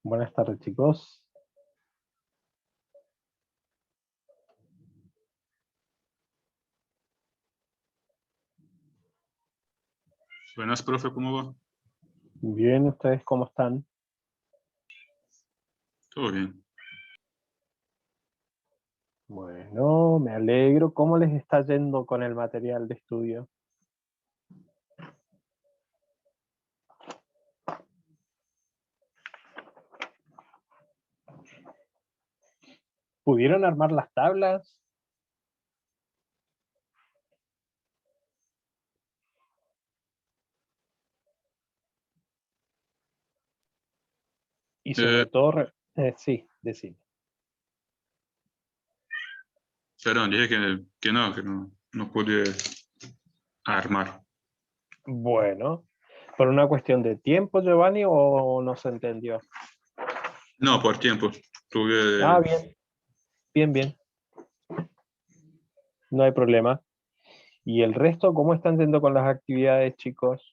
Buenas tardes, chicos. Buenas, profe, ¿cómo va? Bien, ¿ustedes cómo están? Todo bien. Bueno, me alegro. ¿Cómo les está yendo con el material de estudio? ¿Pudieron armar las tablas? Y Eh, sobre todo, sí, decime. Perdón, dije que no pude armar. Bueno, ¿por una cuestión de tiempo, Giovanni, o no se entendió? No, por tiempo. Ah, Tuve, bien, bien, bien. No hay problema. ¿Y el resto, cómo están yendo con las actividades, chicos?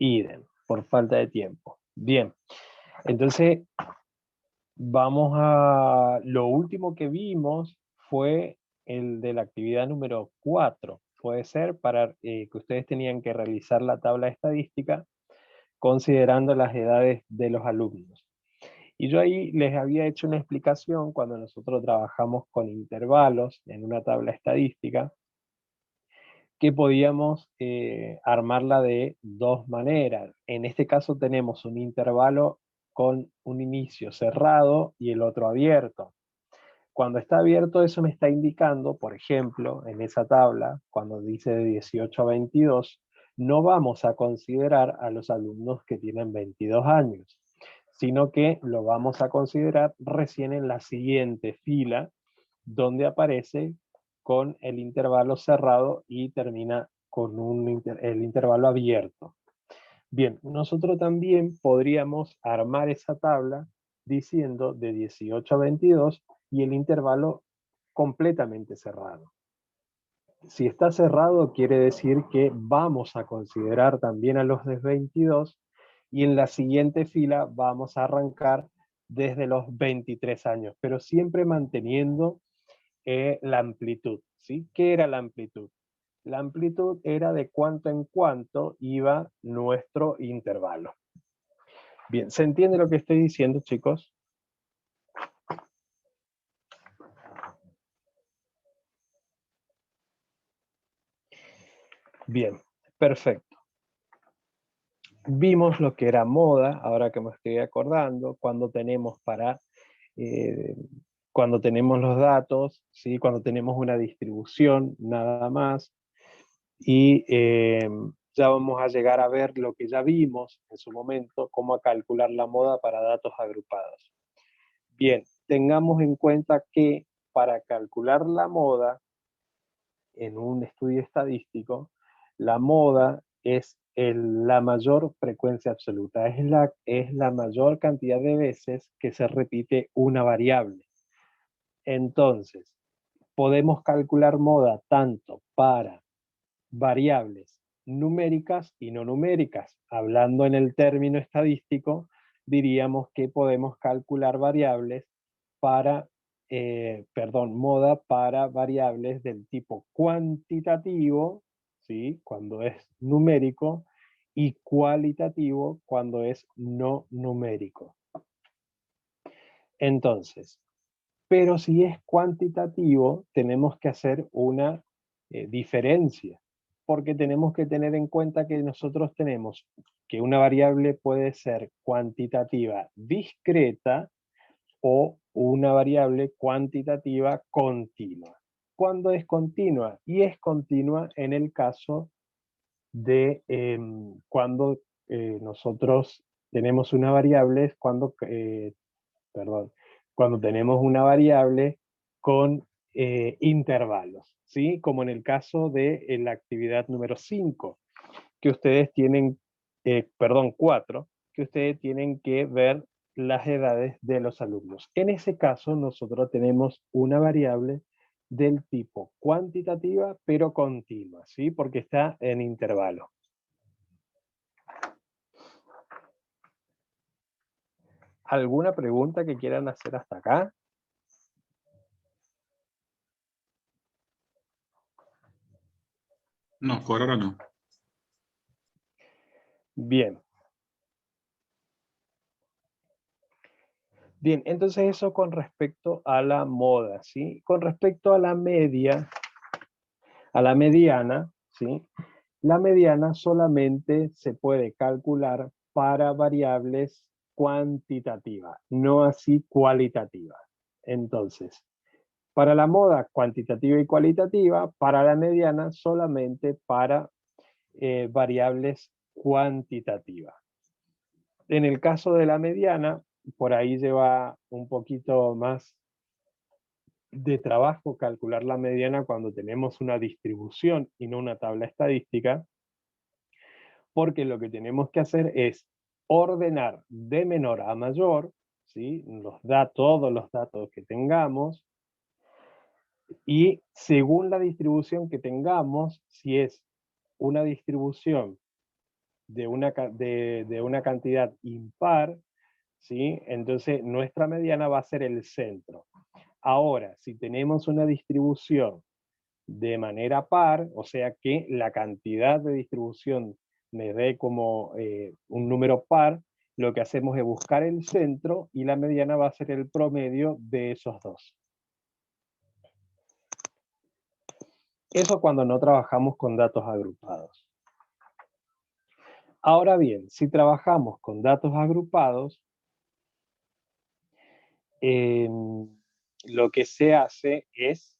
Idem, por falta de tiempo. Bien, entonces vamos a... Lo último que vimos fue el de la actividad número 4. Puede ser para que ustedes tenían que realizar la tabla estadística considerando las edades de los alumnos. Y yo ahí les había hecho una explicación cuando nosotros trabajamos con intervalos en una tabla estadística, que podíamos armarla de dos maneras. En este caso tenemos un intervalo con un inicio cerrado y el otro abierto. Cuando está abierto, eso me está indicando, por ejemplo, en esa tabla, cuando dice de 18 a 22, no vamos a considerar a los alumnos que tienen 22 años, sino que lo vamos a considerar recién en la siguiente fila, donde aparece con el intervalo cerrado y termina con el intervalo abierto. Bien, nosotros también podríamos armar esa tabla diciendo de 18 a 22 y el intervalo completamente cerrado. Si está cerrado, quiere decir que vamos a considerar también a los de 22 y en la siguiente fila vamos a arrancar desde los 23 años, pero siempre manteniendo la amplitud. ¿Sí? ¿Qué era la amplitud? La amplitud era de cuánto en cuánto iba nuestro intervalo. Bien, ¿se entiende lo que estoy diciendo, chicos? Bien, perfecto. Vimos lo que era moda, ahora que me estoy acordando, eh, cuando tenemos los datos, ¿sí? Cuando tenemos una distribución, nada más, y ya vamos a llegar a ver lo que ya vimos en su momento, cómo calcular la moda para datos agrupados. Bien, tengamos en cuenta que para calcular la moda en un estudio estadístico, la moda es la mayor frecuencia absoluta, es la mayor cantidad de veces que se repite una variable. Entonces, podemos calcular moda tanto para variables numéricas y no numéricas. Hablando en el término estadístico, diríamos que podemos calcular variables para, moda para variables del tipo cuantitativo, ¿sí? Cuando es numérico, y cualitativo cuando es no numérico. Entonces, pero si es cuantitativo, tenemos que hacer una diferencia, porque tenemos que tener en cuenta que nosotros tenemos que una variable puede ser cuantitativa discreta o una variable cuantitativa continua. ¿Cuándo es continua? Y es continua en el caso de cuando nosotros tenemos una variable, cuando tenemos una variable con intervalos, ¿sí? Como en el caso de la actividad número 5, que ustedes tienen, 4, que ustedes tienen que ver las edades de los alumnos. En ese caso, nosotros tenemos una variable del tipo cuantitativa, pero continua, ¿sí? Porque está en intervalo. ¿Alguna pregunta que quieran hacer hasta acá? No, por ahora no. Bien. Bien, entonces eso con respecto a la moda, ¿sí? Con respecto a la media, a la mediana, ¿sí? La mediana solamente se puede calcular para variables cuantitativas, no así cualitativas. Entonces, para la moda cuantitativa y cualitativa, para la mediana solamente para variables cuantitativas. En el caso de la mediana, por ahí lleva un poquito más de trabajo calcular la mediana cuando tenemos una distribución y no una tabla estadística, porque lo que tenemos que hacer es ordenar de menor a mayor, ¿sí? Todos los datos que tengamos, y según la distribución que tengamos, si es una distribución de una cantidad impar, ¿sí? Entonces nuestra mediana va a ser el centro. Ahora, si tenemos una distribución de manera par, o sea que la cantidad de distribución me dé como un número par, lo que hacemos es buscar el centro y la mediana va a ser el promedio de esos dos. Eso cuando no trabajamos con datos agrupados. Ahora bien, si trabajamos con datos agrupados, lo que se hace es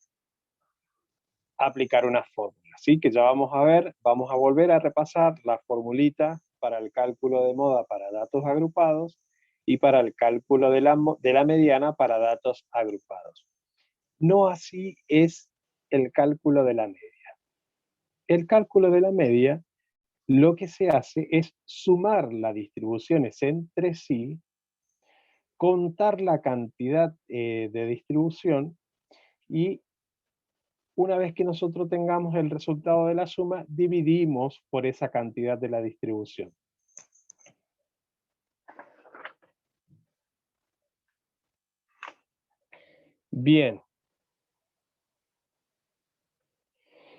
aplicar una fórmula. Así que ya vamos a ver, vamos a volver a repasar la formulita para el cálculo de moda para datos agrupados y para el cálculo de la mediana para datos agrupados. No así es el cálculo de la media. El cálculo de la media, lo que se hace es sumar las distribuciones entre sí, contar la cantidad de distribución y una vez que nosotros tengamos el resultado de la suma, dividimos por esa cantidad de la distribución. Bien.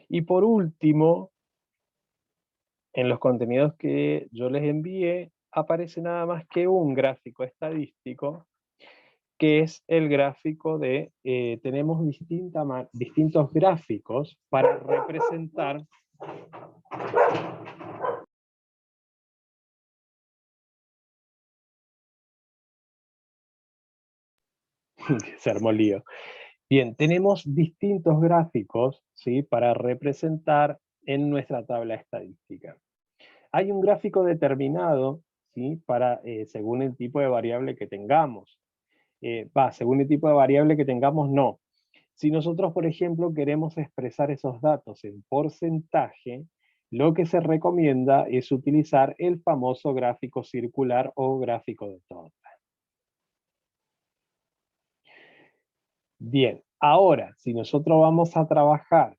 Y por último, en los contenidos que yo les envié, aparece nada más que un gráfico estadístico, que es el gráfico de, tenemos distintos gráficos para representar se armó lío. Bien, tenemos distintos gráficos, ¿sí? Para representar en nuestra tabla estadística. Hay un gráfico determinado, ¿sí? Para, según el tipo de variable que tengamos. Según el tipo de variable que tengamos, no. Si nosotros, por ejemplo, queremos expresar esos datos en porcentaje, lo que se recomienda es utilizar el famoso gráfico circular o gráfico de torta. Bien, ahora, si nosotros vamos a trabajar,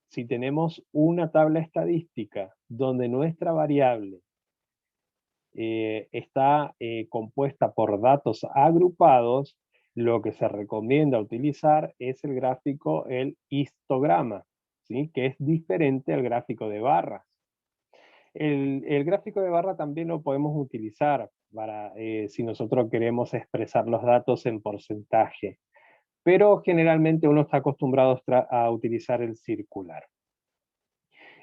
si tenemos una tabla estadística donde nuestra variable está compuesta por datos agrupados, lo que se recomienda utilizar es el gráfico, el histograma, ¿sí? Que es diferente al gráfico de barras. El gráfico de barra también lo podemos utilizar para si nosotros queremos expresar los datos en porcentaje, pero generalmente uno está acostumbrado a utilizar el circular.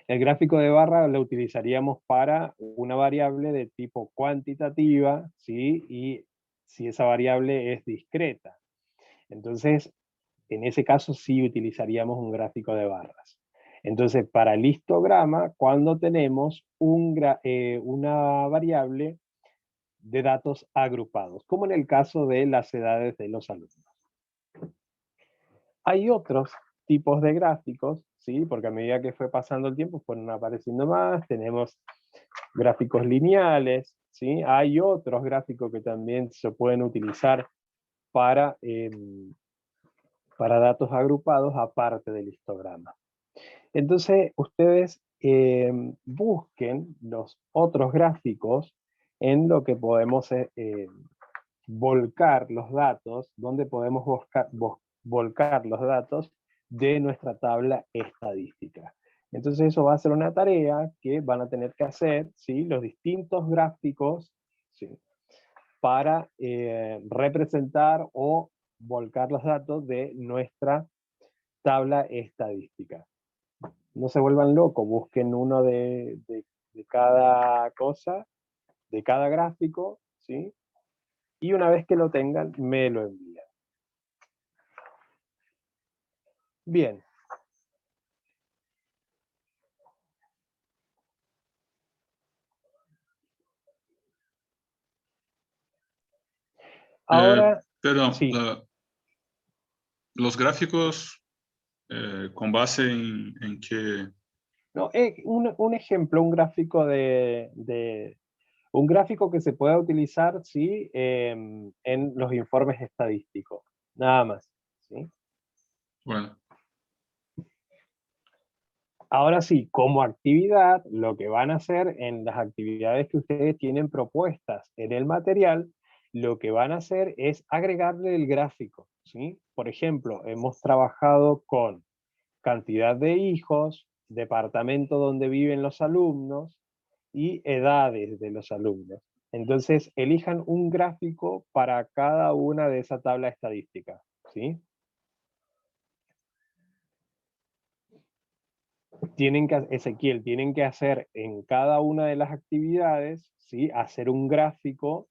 El gráfico de barra lo utilizaríamos para una variable de tipo cuantitativa, ¿sí? Y si esa variable es discreta. Entonces, en ese caso sí utilizaríamos un gráfico de barras. Entonces, para el histograma, cuando tenemos una variable de datos agrupados, como en el caso de las edades de los alumnos. Hay otros tipos de gráficos, ¿sí? Porque a medida que fue pasando el tiempo fueron apareciendo más, tenemos gráficos lineales, ¿sí? Hay otros gráficos que también se pueden utilizar para para datos agrupados aparte del histograma. Entonces, ustedes busquen los otros gráficos en lo que podemos volcar los datos, donde podemos volcar los datos de nuestra tabla estadística. Entonces eso va a ser una tarea que van a tener que hacer, ¿sí? Los distintos gráficos, ¿sí? Para representar o volcar los datos de nuestra tabla estadística. No se vuelvan locos, busquen uno de cada cosa, de cada gráfico, ¿sí? Y una vez que lo tengan, me lo envían. Bien. Ahora, Perdón, sí. los gráficos con base en qué... No, un ejemplo, un gráfico un gráfico que se pueda utilizar, ¿sí? En los informes estadísticos. Nada más, ¿sí? Bueno, Ahora sí, como actividad, lo que van a hacer en las actividades que ustedes tienen propuestas en el material, lo que van a hacer es agregarle el gráfico, ¿sí? Por ejemplo, hemos trabajado con cantidad de hijos, departamento donde viven los alumnos y edades de los alumnos. Entonces, elijan un gráfico para cada una de esa tabla estadística, ¿sí? Ezequiel, tienen que hacer en cada una de las actividades, ¿sí? Hacer un gráfico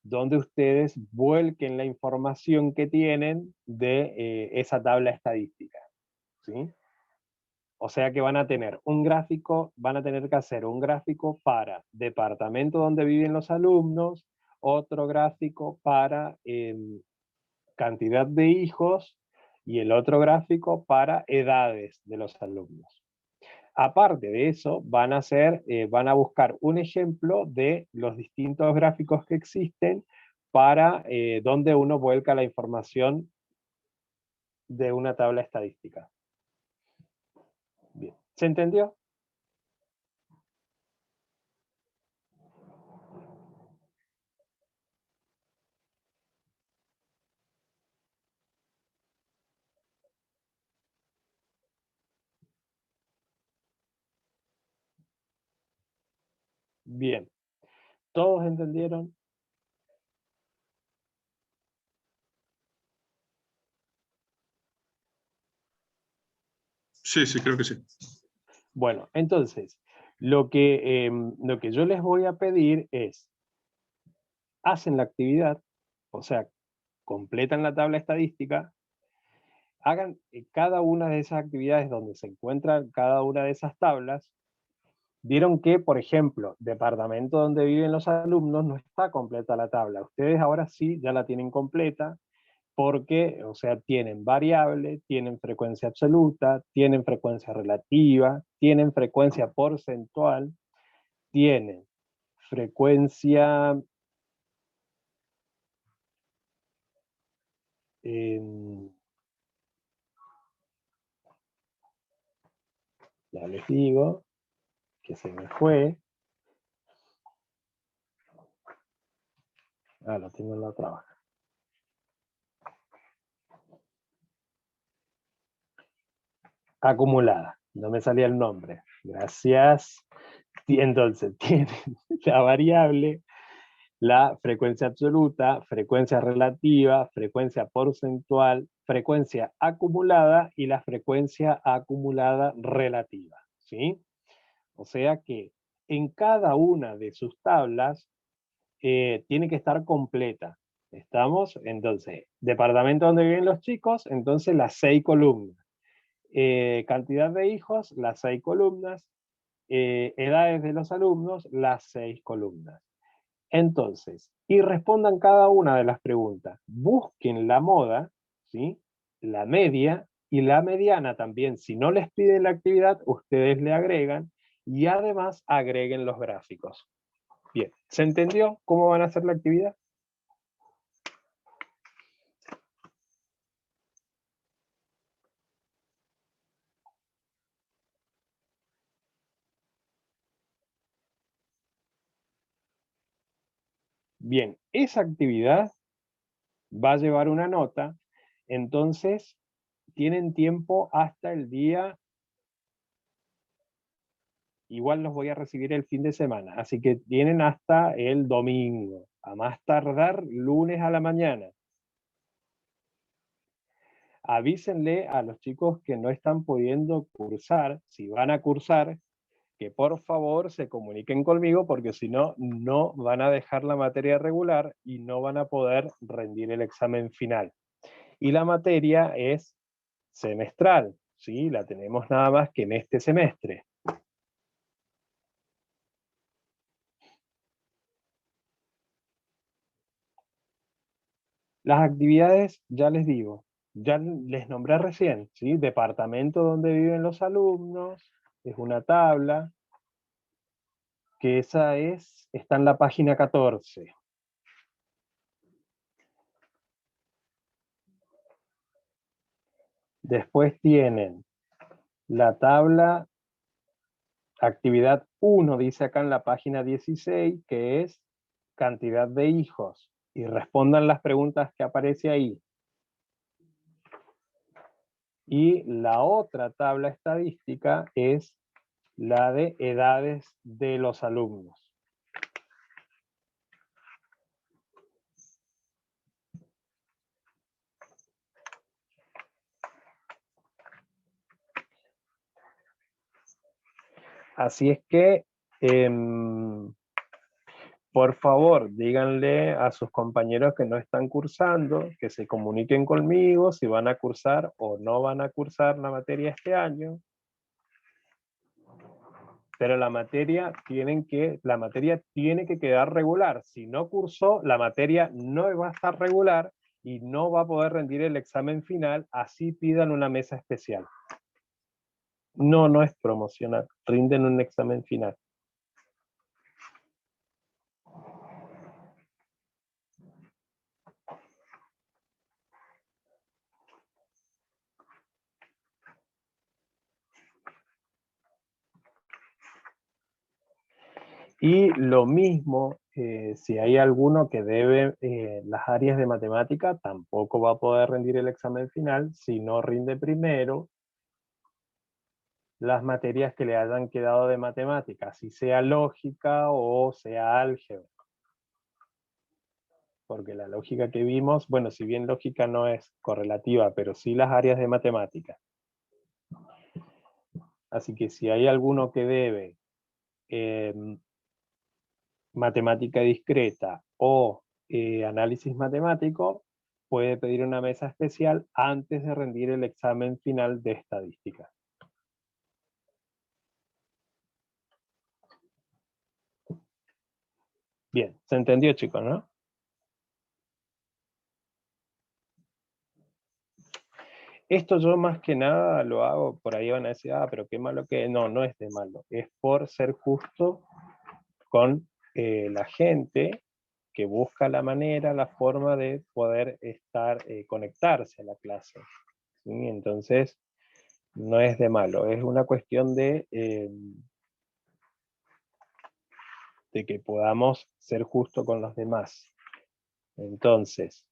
donde ustedes vuelquen la información que tienen de esa tabla estadística, ¿sí? O sea que van a tener un gráfico, van a tener que hacer un gráfico para departamento donde viven los alumnos, otro gráfico para cantidad de hijos y el otro gráfico para edades de los alumnos. Aparte de eso, van a buscar un ejemplo de los distintos gráficos que existen para donde uno vuelca la información de una tabla estadística. Bien. ¿Se entendió? Bien. ¿Todos entendieron? sí, creo que sí. Bueno, entonces, lo que yo les voy a pedir es, hacen la actividad, o sea, completan la tabla estadística, hagan cada una de esas actividades donde se encuentran cada una de esas tablas. Vieron que, por ejemplo, departamento donde viven los alumnos no está completa la tabla. Ustedes ahora sí ya la tienen completa porque, o sea, tienen variable, tienen frecuencia absoluta, tienen frecuencia relativa, tienen frecuencia porcentual, tienen frecuencia ya les digo que se me fue. Lo tengo en la otra hoja. Acumulada, no me salía el nombre. Gracias. Entonces, tienen la variable, la frecuencia absoluta, frecuencia relativa, frecuencia porcentual, frecuencia acumulada y la frecuencia acumulada relativa, ¿sí? O sea que en cada una de sus tablas tiene que estar completa. ¿Estamos? Entonces, departamento donde viven los chicos, entonces las 6 columnas. Cantidad de hijos, las 6 columnas. Edades de los alumnos, las 6 columnas. Entonces, y respondan cada una de las preguntas. Busquen la moda, ¿sí? La media y la mediana también. Si no les piden la actividad, ustedes le agregan y además agreguen los gráficos. Bien, ¿se entendió cómo van a hacer la actividad? Bien, esa actividad va a llevar una nota, entonces tienen tiempo hasta el día, igual los voy a recibir el fin de semana, así que tienen hasta el domingo, a más tardar lunes a la mañana. Avísenle a los chicos que no están pudiendo cursar, si van a cursar, que por favor se comuniquen conmigo, porque si no, no van a dejar la materia regular y no van a poder rendir el examen final. Y la materia es semestral, ¿sí? La tenemos nada más que en este semestre. Las actividades, ya les digo, ya les nombré recién, ¿sí? Departamento donde viven los alumnos, es una tabla, que esa está en la página 14. Después tienen la tabla, actividad 1, dice acá en la página 16, que es cantidad de hijos. Y respondan las preguntas que aparece ahí. Y la otra tabla estadística es la de edades de los alumnos. Así es que, por favor, díganle a sus compañeros que no están cursando, que se comuniquen conmigo si van a cursar o no van a cursar la materia este año. Pero la materia tiene que quedar regular. Si no cursó, la materia no va a estar regular y no va a poder rendir el examen final, así pidan una mesa especial. No, no es promocional, rinden un examen final. Y lo mismo, si hay alguno que debe las áreas de matemática, tampoco va a poder rendir el examen final si no rinde primero las materias que le hayan quedado de matemáticas, si sea lógica o sea álgebra. Porque la lógica que vimos, bueno, si bien lógica no es correlativa, pero sí las áreas de matemática. Así que si hay alguno que debe matemática discreta o análisis matemático, puede pedir una mesa especial antes de rendir el examen final de estadística. Bien, ¿se entendió, chicos, no? Esto yo más que nada lo hago, por ahí van a decir, pero qué malo que... No, no es de malo, es por ser justo con la gente que busca la manera, la forma de poder conectarse a la clase. ¿Sí? Entonces, no es de malo, es una cuestión de que podamos ser justos con los demás. Entonces,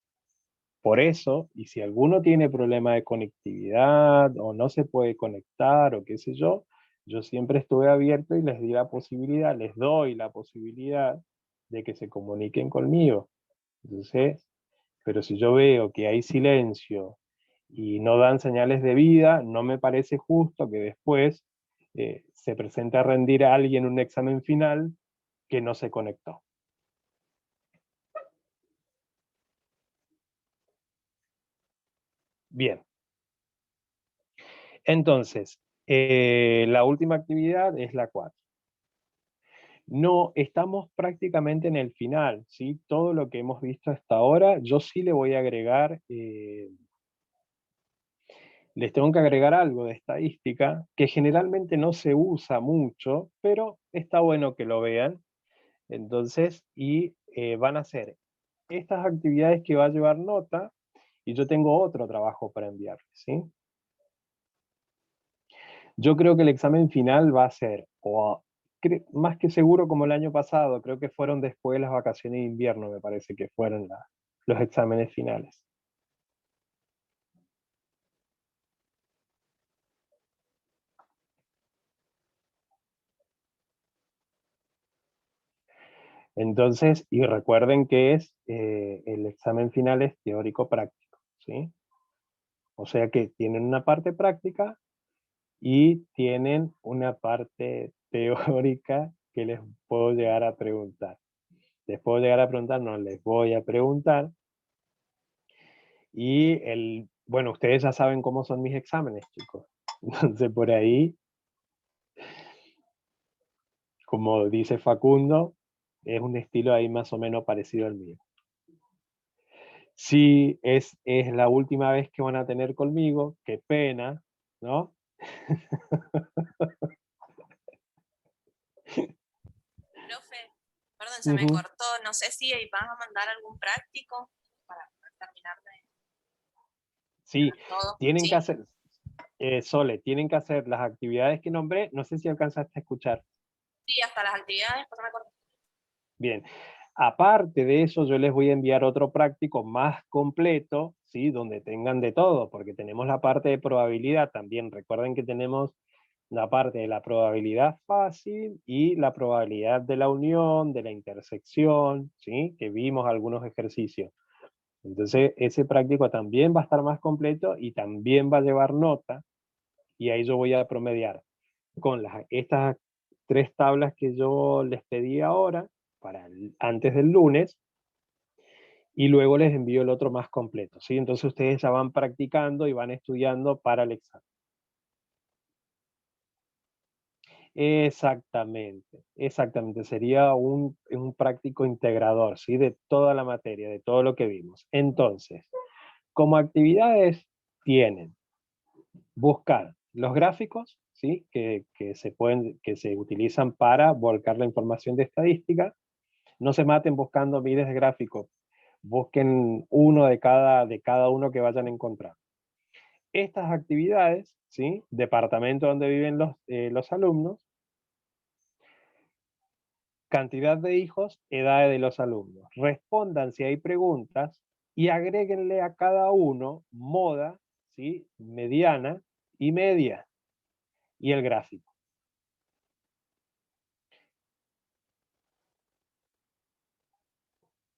por eso, y si alguno tiene problema de conectividad, o no se puede conectar, o qué sé yo siempre estuve abierto y les doy la posibilidad de que se comuniquen conmigo. Entonces, pero si yo veo que hay silencio y no dan señales de vida, no me parece justo que después se presente a rendir a alguien un examen final que no se conectó. Bien. Entonces, la última actividad es la 4. No, estamos prácticamente en el final, ¿sí? Todo lo que hemos visto hasta ahora, yo sí le voy a agregar, les tengo que agregar algo de estadística, que generalmente no se usa mucho, pero está bueno que lo vean. Entonces, van a ser estas actividades que va a llevar nota, y yo tengo otro trabajo para enviarles, ¿sí? Yo creo que el examen final va a ser o más que seguro como el año pasado, creo que fueron después de las vacaciones de invierno, me parece que fueron los exámenes finales. Entonces, y recuerden que el examen final es teórico práctico, ¿sí? O sea que tienen una parte práctica y tienen una parte teórica que les puedo llegar a preguntar. Les puedo llegar a preguntar, no les voy a preguntar. Y bueno, ustedes ya saben cómo son mis exámenes, chicos. Entonces por ahí, como dice Facundo, es un estilo ahí más o menos parecido al mío. Si es la última vez que van a tener conmigo, qué pena, ¿no? Profe, perdón, se me Ujú. cortó. No sé si vas a mandar algún práctico para terminar de Sí, todo. tienen que Sí, hacer, Sole, tienen que hacer las actividades que nombré. No sé si alcanzaste a escuchar. sí, hasta las actividades, pues me cortó. Bien. Aparte de eso, yo les voy a enviar otro práctico más completo, ¿sí? Donde tengan de todo, porque tenemos la parte de probabilidad también. Recuerden que tenemos la parte de la probabilidad fácil y la probabilidad de la unión, de la intersección, ¿sí? Que vimos algunos ejercicios. Entonces, ese práctico también va a estar más completo y también va a llevar nota, y ahí yo voy a promediar con estas 3 tablas que yo les pedí ahora, antes del lunes, y luego les envío el otro más completo, ¿sí? Entonces ustedes ya van practicando y van estudiando para el examen. Exactamente, exactamente. Sería un práctico integrador, ¿sí? De toda la materia, de todo lo que vimos. Entonces, como actividades tienen buscar los gráficos, ¿sí? Que se utilizan para volcar la información de estadística. No se maten buscando miles de gráficos. Busquen uno de cada uno que vayan a encontrar. Estas actividades, ¿sí? Departamento donde viven los alumnos, cantidad de hijos, edad de los alumnos. Respondan si hay preguntas y agréguenle a cada uno moda, ¿sí? Mediana y media, y el gráfico.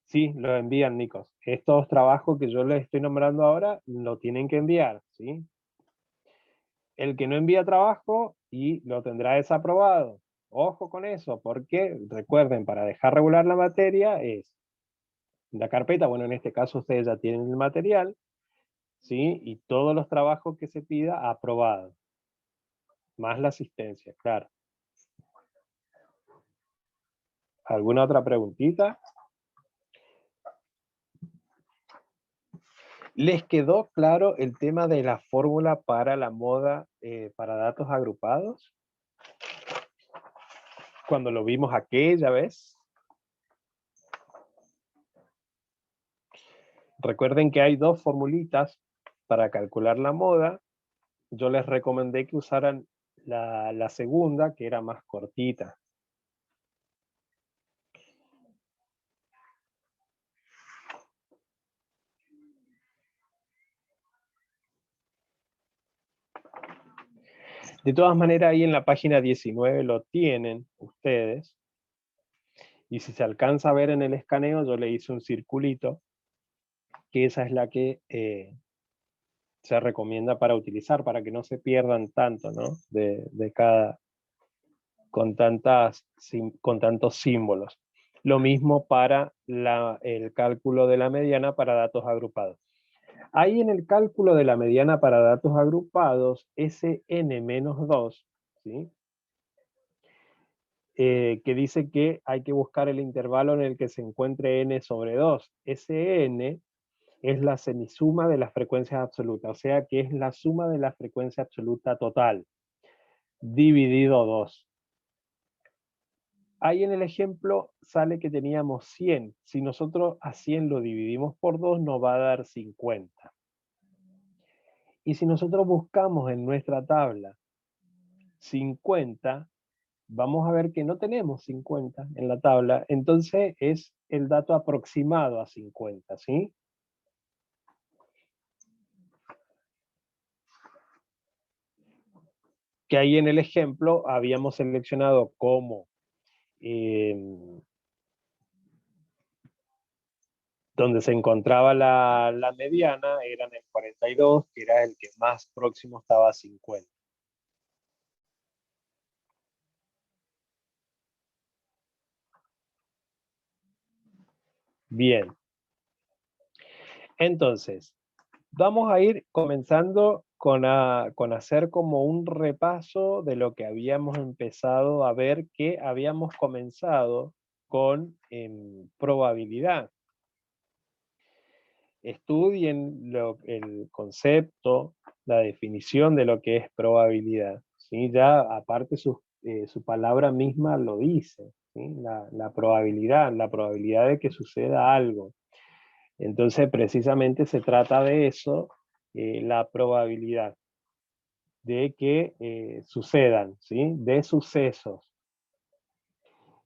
Sí, lo envían, Nicos. Estos trabajos que yo les estoy nombrando ahora, lo tienen que enviar, ¿sí? El que no envía trabajo y lo tendrá desaprobado. Ojo con eso, porque recuerden, para dejar regular la materia es la carpeta, bueno, en este caso ustedes ya tienen el material, ¿sí? Y todos los trabajos que se pida, aprobado. Más la asistencia, claro. ¿Alguna otra preguntita? ¿Les quedó claro el tema de la fórmula para la moda para datos agrupados? Cuando lo vimos aquella vez. Recuerden que hay 2 formulitas para calcular la moda. Yo les recomendé que usaran la segunda, que era más cortita. De todas maneras, ahí en la página 19 lo tienen ustedes. Y si se alcanza a ver en el escaneo, yo le hice un circulito, que esa es la que se recomienda para utilizar, para que no se pierdan tanto, ¿no? Con tantos símbolos. Lo mismo para el cálculo de la mediana para datos agrupados. Ahí en el cálculo de la mediana para datos agrupados, ese n-2, ¿sí? Que dice que hay que buscar el intervalo en el que se encuentre n sobre 2. Ese n es la semisuma de las frecuencias absolutas, o sea que es la suma de la frecuencia absoluta total, dividido 2. Ahí en el ejemplo sale que teníamos 100. Si nosotros a 100 lo dividimos por 2, nos va a dar 50. Y si nosotros buscamos en nuestra tabla 50 vamos a ver que no tenemos 50 en la tabla, entonces es el dato aproximado a 50, ¿sí? Que ahí en el ejemplo habíamos seleccionado como donde se encontraba la mediana, eran el 42, que era el que más próximo estaba a 50. Bien. Entonces, vamos a ir comenzando con hacer como un repaso de lo que habíamos empezado a ver, que habíamos comenzado con probabilidad. Estudien el concepto, la definición de lo que es probabilidad, ¿sí? Ya aparte su palabra misma lo dice, ¿sí? La probabilidad de que suceda algo. Entonces precisamente se trata de eso, la probabilidad de que sucedan, ¿sí? De sucesos.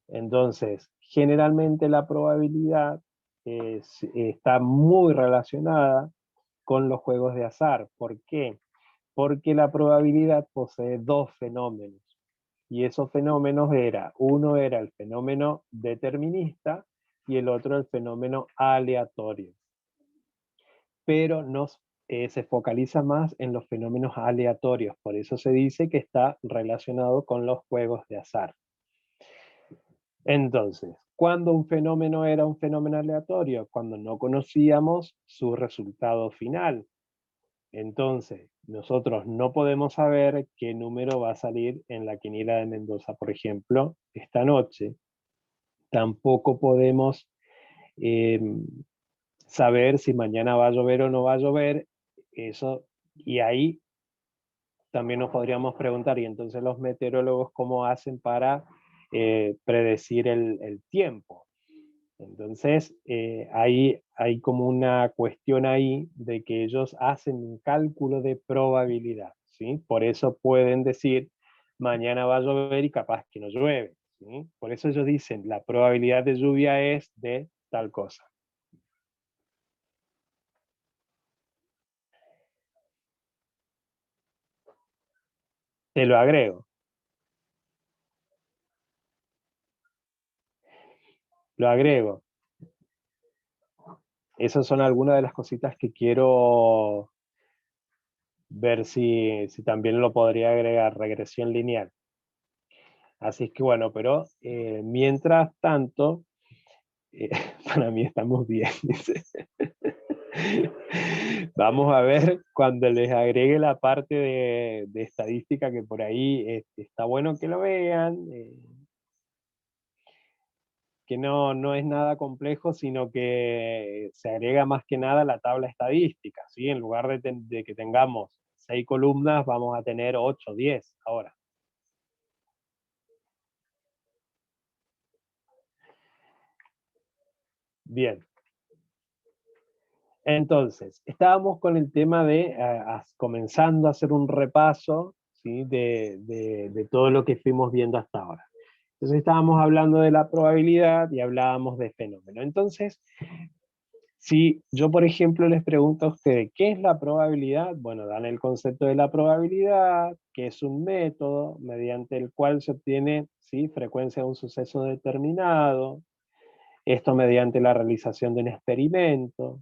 Entonces, generalmente la probabilidad está muy relacionada con los juegos de azar. ¿Por qué? Porque la probabilidad posee dos fenómenos. Y esos fenómenos uno era el fenómeno determinista y el otro el fenómeno aleatorio. Pero se focaliza más en los fenómenos aleatorios, por eso se dice que está relacionado con los juegos de azar. Entonces, ¿cuándo un fenómeno era un fenómeno aleatorio? Cuando no conocíamos su resultado final. Entonces, nosotros no podemos saber qué número va a salir en la quiniela de Mendoza, por ejemplo, esta noche. Tampoco podemos saber si mañana va a llover o no va a llover. Eso, y ahí también nos podríamos preguntar, ¿y entonces los meteorólogos cómo hacen para predecir el tiempo? Entonces, hay como una cuestión ahí de que ellos hacen un cálculo de probabilidad, ¿sí? Por eso pueden decir, mañana va a llover y capaz que no llueve, ¿sí? Por eso ellos dicen, la probabilidad de lluvia es de tal cosa. Te lo agrego. Lo agrego. Esas son algunas de las cositas que quiero ver si también lo podría agregar, regresión lineal. Así es que bueno, pero mientras tanto, para mí estamos bien. Vamos a ver cuando les agregue la parte de estadística, que por ahí está bueno que lo vean, que no es nada complejo, sino que se agrega más que nada la tabla estadística, ¿sí? En lugar de que tengamos 6 columnas, vamos a tener 8, 10 ahora. Bien. Entonces, estábamos con el tema de comenzando a hacer un repaso, ¿sí? de todo lo que fuimos viendo hasta ahora. Entonces estábamos hablando de la probabilidad y hablábamos de fenómeno. Entonces, si yo, por ejemplo, les pregunto a ustedes, ¿qué es la probabilidad? Bueno, dan el concepto de la probabilidad, que es un método mediante el cual se obtiene, ¿sí? frecuencia de un suceso determinado, esto mediante la realización de un experimento,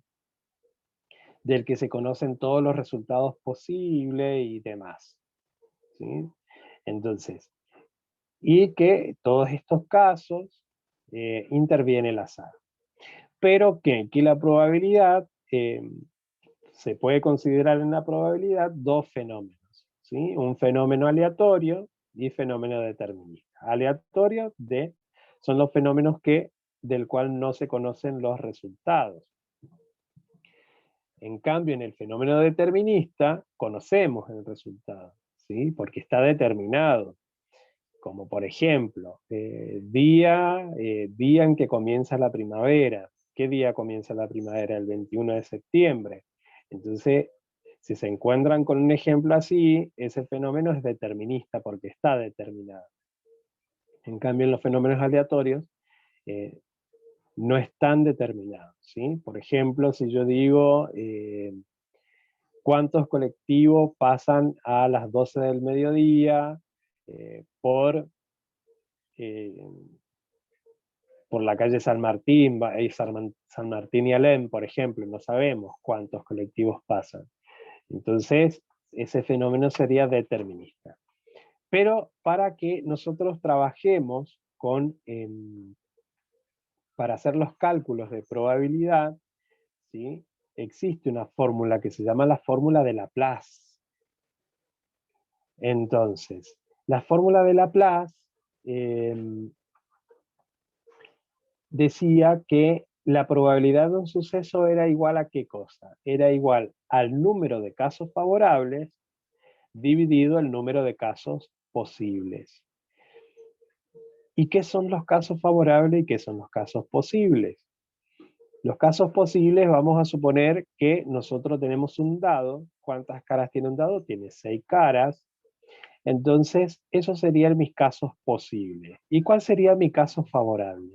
del que se conocen todos los resultados posibles y demás, ¿sí? Entonces, y que todos estos casos interviene el azar. Pero que la probabilidad, se puede considerar en la probabilidad dos fenómenos, ¿sí? Un fenómeno aleatorio y fenómeno determinista. Aleatorio son los fenómenos del cual no se conocen los resultados. En cambio, en el fenómeno determinista, conocemos el resultado, ¿sí? Porque está determinado. Como por ejemplo, día en que comienza la primavera. ¿Qué día comienza la primavera? El 21 de septiembre. Entonces, si se encuentran con un ejemplo así, ese fenómeno es determinista porque está determinado. En cambio, en los fenómenos aleatorios no están determinados, ¿sí? Por ejemplo, si yo digo cuántos colectivos pasan a las 12 del mediodía por la calle San Martín, San Martín y Alem, por ejemplo, no sabemos cuántos colectivos pasan. Entonces, ese fenómeno sería determinista. Pero para que nosotros trabajemos para hacer los cálculos de probabilidad, ¿sí? Existe una fórmula que se llama la fórmula de Laplace. Entonces, la fórmula de Laplace decía que la probabilidad de un suceso era igual a ¿qué cosa? Era igual al número de casos favorables dividido el número de casos posibles. ¿Y qué son los casos favorables y qué son los casos posibles? Los casos posibles, vamos a suponer que nosotros tenemos un dado. ¿Cuántas caras tiene un dado? Tiene 6 caras. Entonces, esos serían mis casos posibles. ¿Y cuál sería mi caso favorable?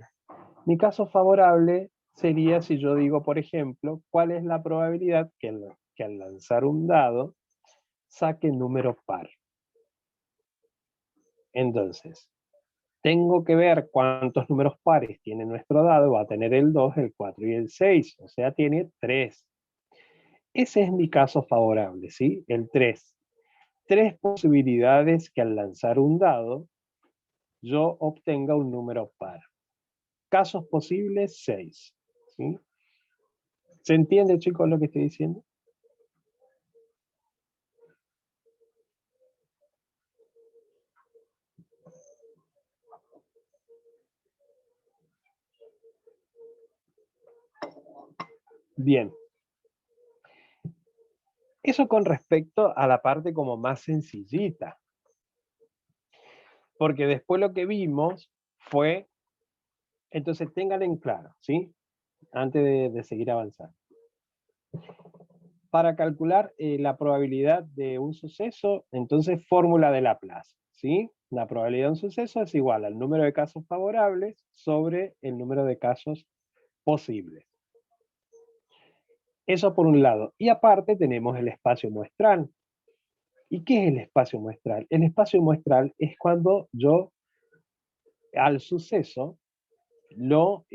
Mi caso favorable sería si yo digo, por ejemplo, cuál es la probabilidad que al lanzar un dado saque número par. Entonces, tengo que ver cuántos números pares tiene nuestro dado. Va a tener el 2, el 4 y el 6. O sea, tiene 3. Ese es mi caso favorable, ¿sí? El 3. 3 posibilidades que al lanzar un dado yo obtenga un número par. Casos posibles, 6. ¿Sí? ¿Se entiende, chicos, lo que estoy diciendo? Bien. Eso con respecto a la parte como más sencillita. Porque después lo que vimos fue, entonces tengan en claro, ¿sí? Antes de seguir avanzando. Para calcular la probabilidad de un suceso, entonces fórmula de Laplace, ¿sí? La probabilidad de un suceso es igual al número de casos favorables sobre el número de casos posibles. Eso por un lado. Y aparte tenemos el espacio muestral. ¿Y qué es el espacio muestral? El espacio muestral es cuando yo al suceso lo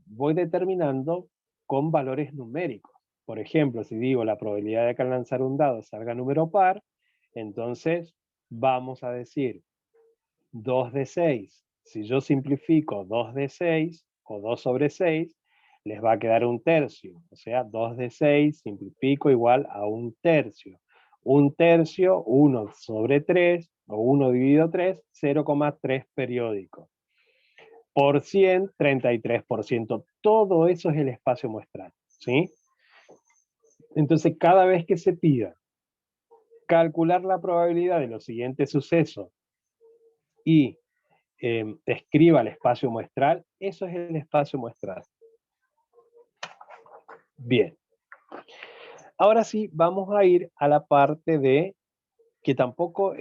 voy determinando con valores numéricos. Por ejemplo, si digo la probabilidad de que al lanzar un dado salga número par, entonces vamos a decir 2 de 6. Si yo simplifico 2 de 6 o 2 sobre 6, les va a quedar un tercio. O sea, 2 de 6 simplifico igual a un tercio. Un tercio, 1 sobre 3, o 1 dividido 3, 0,3 periódico. Por 100, 33%. Todo eso es el espacio muestral, ¿sí? Entonces, cada vez que se pida calcular la probabilidad de los siguientes sucesos y escriba el espacio muestral, eso es el espacio muestral. Bien. Ahora sí, vamos a ir a la parte de que tampoco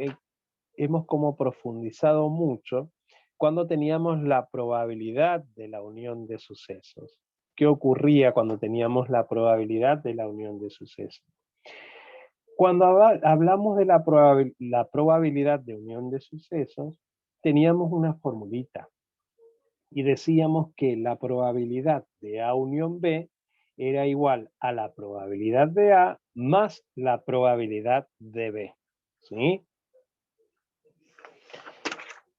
hemos como profundizado mucho cuando teníamos la probabilidad de la unión de sucesos. ¿Qué ocurría cuando teníamos la probabilidad de la unión de sucesos? Cuando hablamos de la probabilidad de unión de sucesos, teníamos una formulita y decíamos que la probabilidad de A unión B era igual a la probabilidad de A más la probabilidad de B. ¿Sí?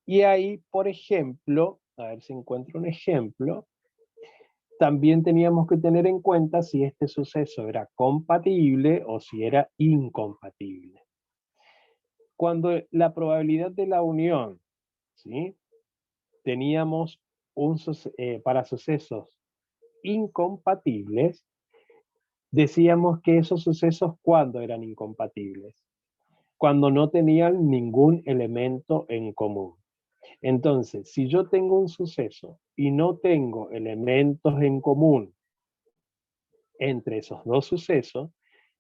Y ahí, por ejemplo, a ver si encuentro un ejemplo, también teníamos que tener en cuenta si este suceso era compatible o si era incompatible. Cuando la probabilidad de la unión, ¿sí? Teníamos para sucesos incompatibles, decíamos que esos sucesos, ¿cuándo eran incompatibles? Cuando no tenían ningún elemento en común. Entonces, si yo tengo un suceso y no tengo elementos en común entre esos dos sucesos,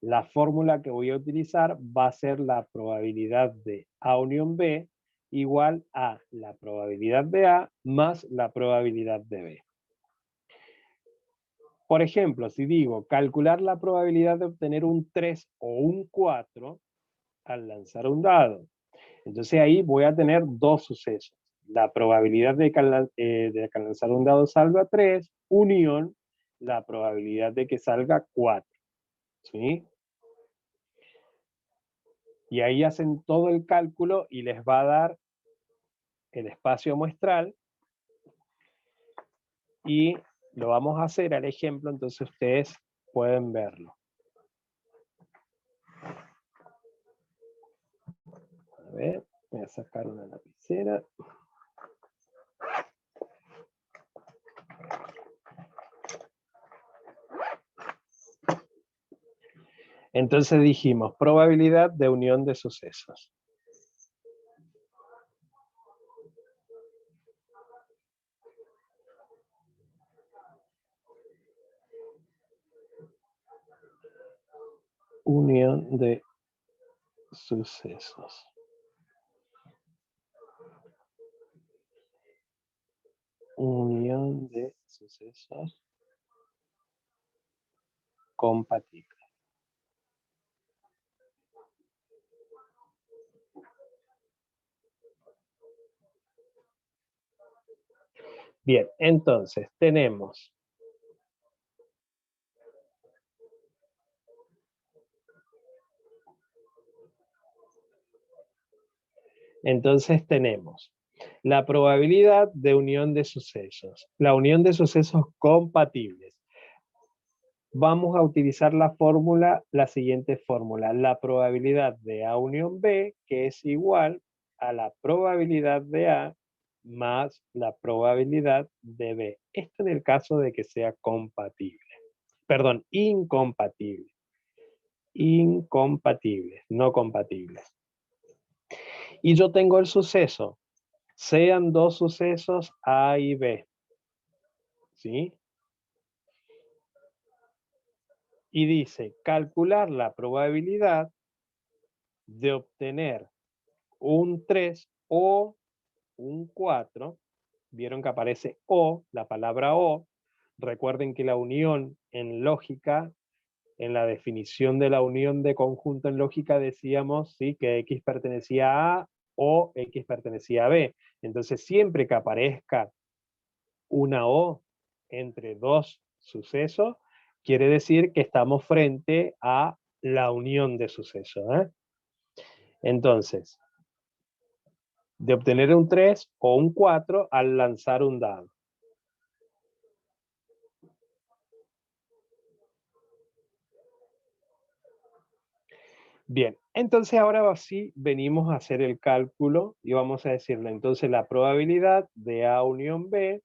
la fórmula que voy a utilizar va a ser la probabilidad de A unión B igual a la probabilidad de A más la probabilidad de B. Por ejemplo, si digo calcular la probabilidad de obtener un 3 o un 4 al lanzar un dado. Entonces ahí voy a tener dos sucesos. La probabilidad de que al lanzar un dado salga 3, unión la probabilidad de que salga 4. ¿Sí? Y ahí hacen todo el cálculo y les va a dar el espacio muestral. Y lo vamos a hacer al ejemplo, entonces ustedes pueden verlo. A ver, voy a sacar una lapicera. Entonces dijimos, probabilidad de unión de sucesos. Unión de sucesos. Unión de sucesos compatibles. Bien, entonces tenemos la probabilidad de unión de sucesos, la unión de sucesos compatibles. Vamos a utilizar la siguiente fórmula, la probabilidad de A unión B, que es igual a la probabilidad de A más la probabilidad de B. Esto en el caso de que sea compatible. Perdón, incompatible. Incompatibles, no compatibles. Y yo tengo el suceso, sean dos sucesos A y B. ¿Sí? Y dice, calcular la probabilidad de obtener un 3 o un 4. Vieron que aparece O, la palabra O. Recuerden que la unión en lógica, en la definición de la unión de conjunto en lógica decíamos, ¿sí?, que X pertenecía a A o X pertenecía a B. Entonces siempre que aparezca una O entre dos sucesos, quiere decir que estamos frente a la unión de sucesos. Entonces, de obtener un 3 o un 4 al lanzar un dado. Bien, entonces ahora sí venimos a hacer el cálculo y vamos a decirle, entonces la probabilidad de A unión B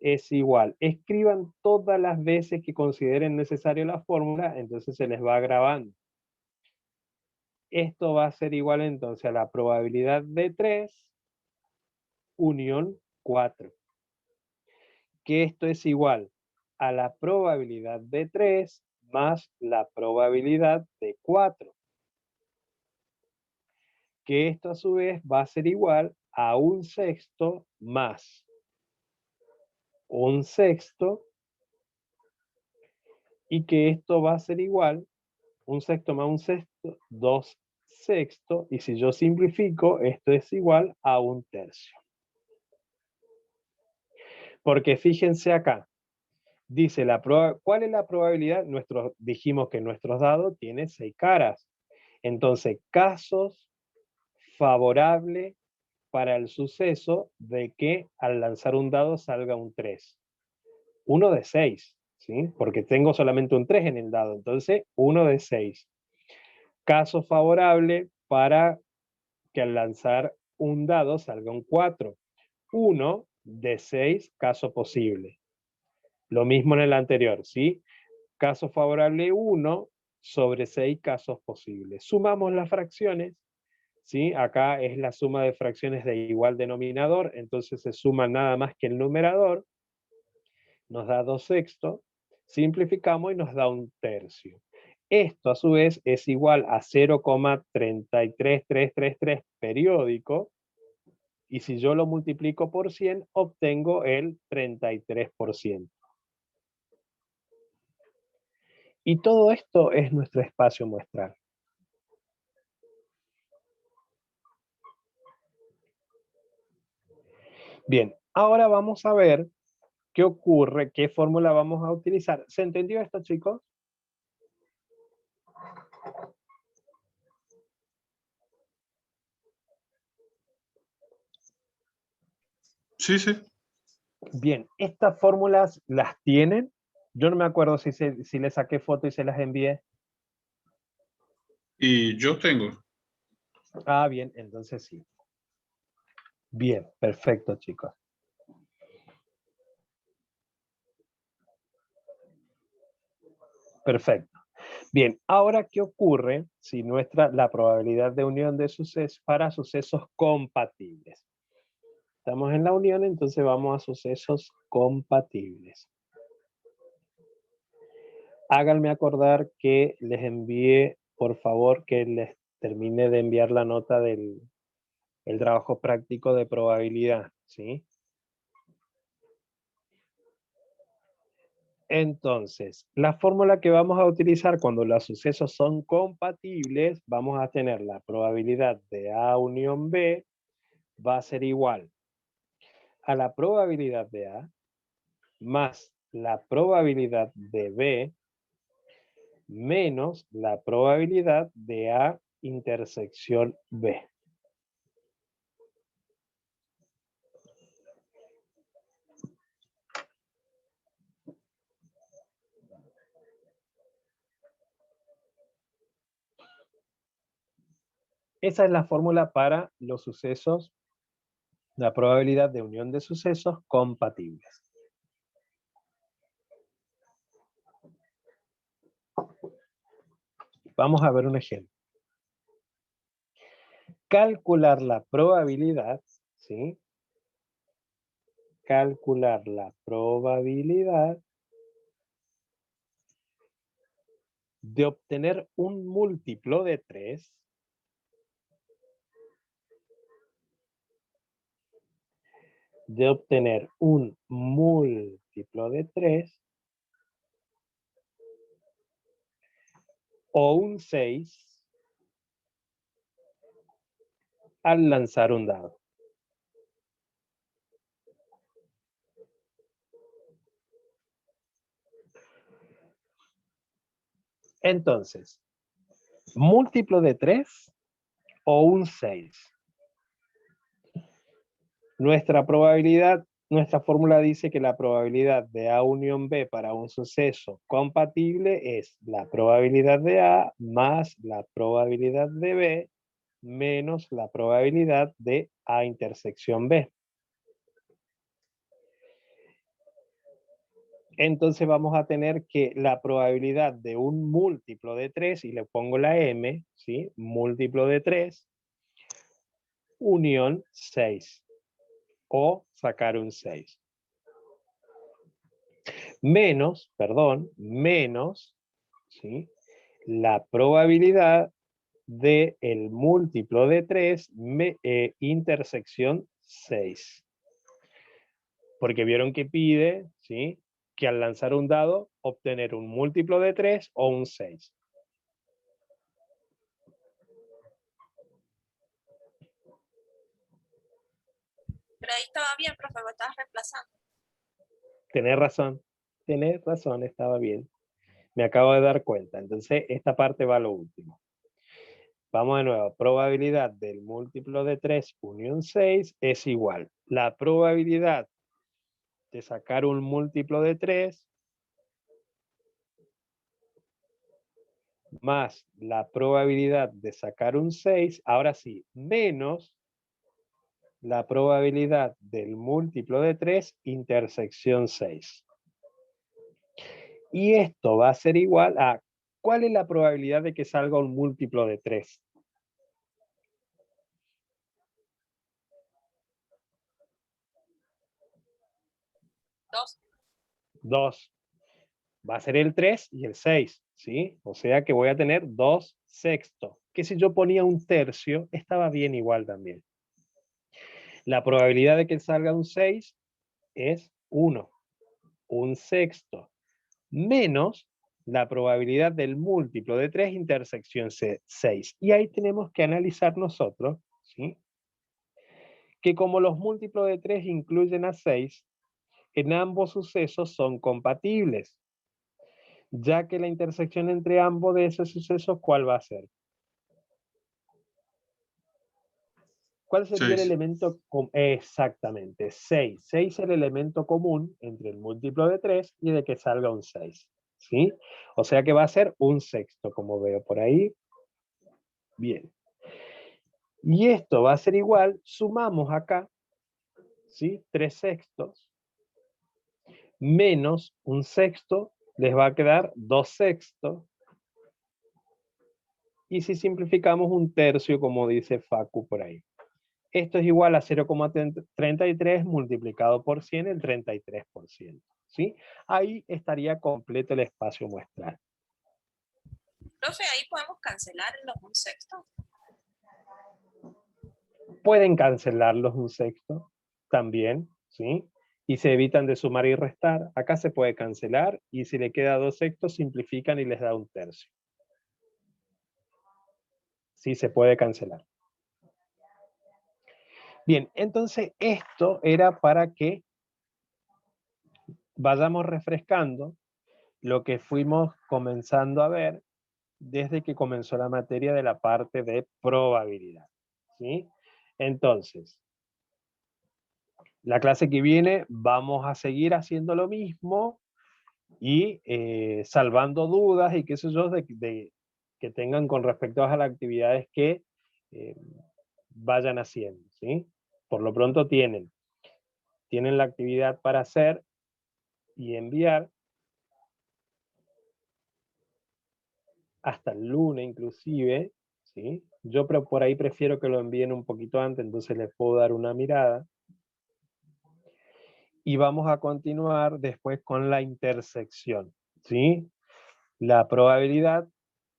es igual. Escriban todas las veces que consideren necesario la fórmula, entonces se les va grabando. Esto va a ser igual entonces a la probabilidad de 3 unión 4. Que esto es igual a la probabilidad de 3 más la probabilidad de 4. Que esto a su vez va a ser igual a un sexto más un sexto, y que esto va a ser igual, un sexto más un sexto, 2 sextos, y si yo simplifico, esto es igual a un tercio. Porque fíjense acá, dice ¿cuál es la probabilidad? Dijimos que nuestros dados tienen 6 caras. Entonces, casos favorables para el suceso de que al lanzar un dado salga un 3. 1 de 6, ¿sí? Porque tengo solamente un 3 en el dado, entonces 1 de 6. Caso favorable para que al lanzar un dado salga un 4. 1 de 6, caso posible. Lo mismo en el anterior, ¿sí? Caso favorable 1 sobre 6 casos posibles. Sumamos las fracciones, ¿sí? Acá es la suma de fracciones de igual denominador, entonces se suma nada más que el numerador, nos da 2 sextos, simplificamos y nos da un tercio. Esto a su vez es igual a 0,33333 periódico, Y si yo lo multiplico por 100, obtengo el 33%. Y todo esto es nuestro espacio muestral. Bien, ahora vamos a ver qué ocurre, qué fórmula vamos a utilizar. ¿Se entendió esto, chicos? Sí, sí. Bien, estas fórmulas las tienen. Yo no me acuerdo si les saqué foto y se las envié. Y yo tengo. Ah, bien, entonces sí. Bien, perfecto, chicos. Perfecto. Bien, ahora, ¿qué ocurre si la probabilidad de unión de sucesos para sucesos compatibles? Estamos en la unión, entonces vamos a sucesos compatibles. Háganme acordar que les envíe, por favor, que les termine de enviar la nota del el trabajo práctico de probabilidad, ¿sí? Entonces, la fórmula que vamos a utilizar cuando los sucesos son compatibles, vamos a tener la probabilidad de A unión B va a ser igual a la probabilidad de A más la probabilidad de B menos la probabilidad de A intersección B. Esa es la fórmula para los sucesos, la probabilidad de unión de sucesos compatibles. Vamos a ver un ejemplo. Calcular la probabilidad, ¿sí? Calcular la probabilidad de obtener un múltiplo de 3 o un 6 al lanzar un dado. Entonces, múltiplo de 3 o un 6. Nuestra probabilidad, nuestra fórmula dice que la probabilidad de A unión B para un suceso compatible es la probabilidad de A más la probabilidad de B menos la probabilidad de A intersección B. Entonces vamos a tener que la probabilidad de un múltiplo de 3, y le pongo la M, ¿sí? Múltiplo de 3, unión 6, o sacar un 6. Menos, ¿sí? La probabilidad de el múltiplo de 3 intersección 6. Porque vieron que pide, ¿sí? Que al lanzar un dado, obtener un múltiplo de 3 o un 6. Pero ahí estaba bien, profe, lo estabas reemplazando. Tenés razón, estaba bien. Me acabo de dar cuenta. Entonces, esta parte va a lo último. Vamos de nuevo. Probabilidad del múltiplo de 3 unión 6 es igual. La probabilidad de sacar un múltiplo de 3 más la probabilidad de sacar un 6, ahora sí, menos la probabilidad del múltiplo de 3 intersección 6. Y esto va a ser igual a, ¿cuál es la probabilidad de que salga un múltiplo de 3? 2. 2. Va a ser el 3 y el 6, ¿sí? O sea que voy a tener 2 sextos. Que si yo ponía un tercio, estaba bien igual también. La probabilidad de que salga un 6 es 1, un sexto, menos la probabilidad del múltiplo de 3 intersección 6. Y ahí tenemos que analizar nosotros, ¿sí?, que como los múltiplos de 3 incluyen a 6, en ambos sucesos son compatibles, ya que la intersección entre ambos de esos sucesos, ¿cuál va a ser? ¿Cuál sería el 6. elemento? Exactamente, 6. 6 es el elemento común entre el múltiplo de 3 y de que salga un 6. ¿Sí? O sea que va a ser un sexto, como veo por ahí. Bien. Y esto va a ser igual, sumamos acá, ¿sí?, 3 sextos, menos un sexto, les va a quedar 2 sextos. Y si simplificamos, un tercio, como dice Facu por ahí. Esto es igual a 0,33 multiplicado por 100, el 33%. ¿Sí? Ahí estaría completo el espacio muestral. Profe, ahí podemos cancelar los un sexto. Pueden cancelarlos un sexto también, ¿sí? Y se evitan de sumar y restar. Acá se puede cancelar y si le queda 2 sextos, simplifican y les da un tercio. Sí, se puede cancelar. Bien, entonces esto era para que vayamos refrescando lo que fuimos comenzando a ver desde que comenzó la materia de la parte de probabilidad. ¿Sí? Entonces, la clase que viene vamos a seguir haciendo lo mismo y salvando dudas y qué sé yo que tengan con respecto a las actividades que vayan haciendo. ¿Sí? Por lo pronto tienen la actividad para hacer y enviar hasta el lunes inclusive, ¿sí? Yo por ahí prefiero que lo envíen un poquito antes, entonces les puedo dar una mirada. Y vamos a continuar después con la intersección, ¿sí? La probabilidad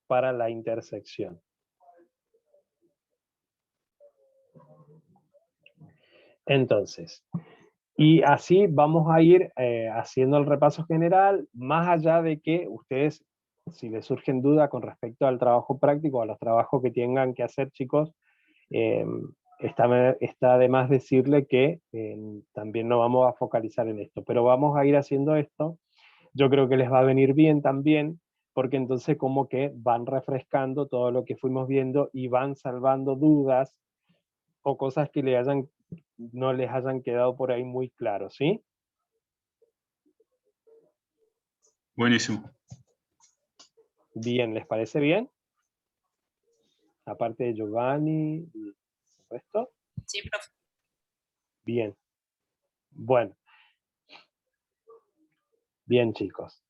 para la intersección. Entonces, y así vamos a ir haciendo el repaso general, más allá de que ustedes, si les surgen dudas con respecto al trabajo práctico, a los trabajos que tengan que hacer, chicos, está de más decirle que también no vamos a focalizar en esto, pero vamos a ir haciendo esto. Yo creo que les va a venir bien también, porque entonces como que van refrescando todo lo que fuimos viendo y van salvando dudas o cosas que no les hayan quedado por ahí muy claros, ¿sí? Buenísimo. Bien, ¿les parece bien? Aparte de Giovanni y el resto. Sí, profe. Bien. Bueno. Bien, chicos.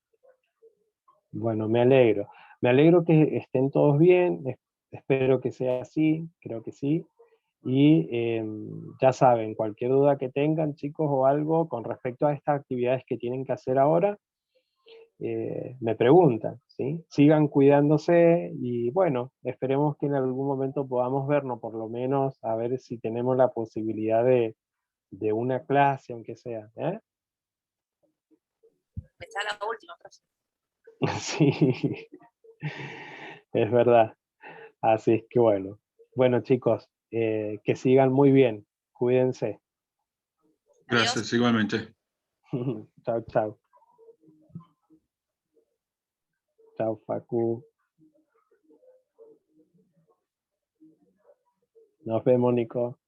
Bueno, me alegro. Me alegro que estén todos bien. Espero que sea así, creo que sí. Y ya saben, cualquier duda que tengan, chicos, o algo con respecto a estas actividades que tienen que hacer ahora, me preguntan, ¿sí? Sigan cuidándose y bueno, esperemos que en algún momento podamos vernos, por lo menos a ver si tenemos la posibilidad de una clase, aunque sea. ¿Eh? Esta es la última, profe. Sí, es verdad. Así es que bueno. Bueno, chicos, que sigan muy bien. Cuídense. Adiós. Gracias, igualmente. Chao, chao. Chao, Facu. Nos vemos, Nico.